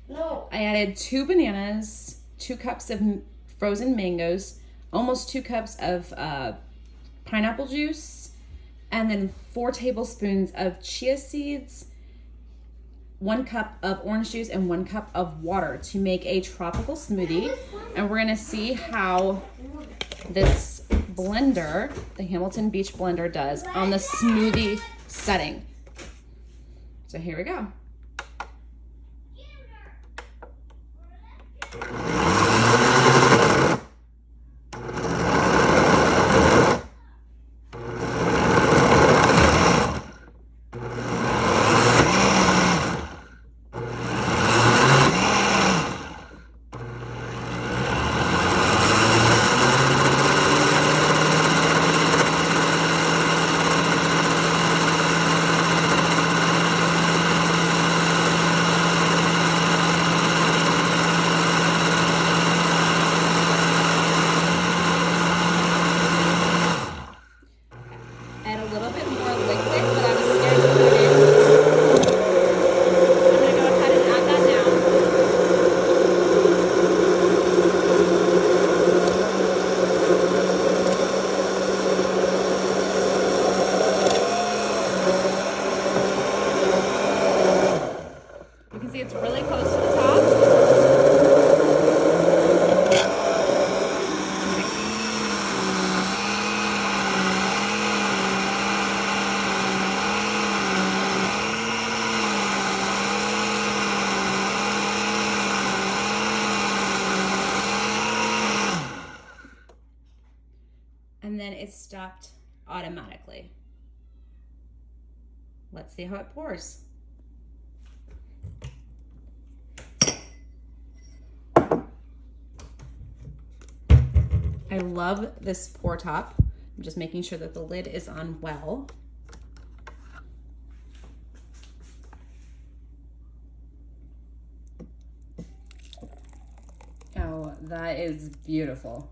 No. I added 2 bananas, 2 cups of frozen mangoes, almost 2 cups of pineapple juice, and then 4 tablespoons of chia seeds, 1 cup of orange juice, and 1 cup of water to make a tropical smoothie. And we're gonna see how this blender, the Hamilton Beach blender, does on the smoothie setting. So here we go. Add a little bit more liquid, but I was scared to put in. I'm gonna go ahead and add that now. You can see it's really close to the top. And then it stopped automatically. Let's see how it pours. I love this pour top. I'm just making sure that the lid is on well. Oh, that is beautiful.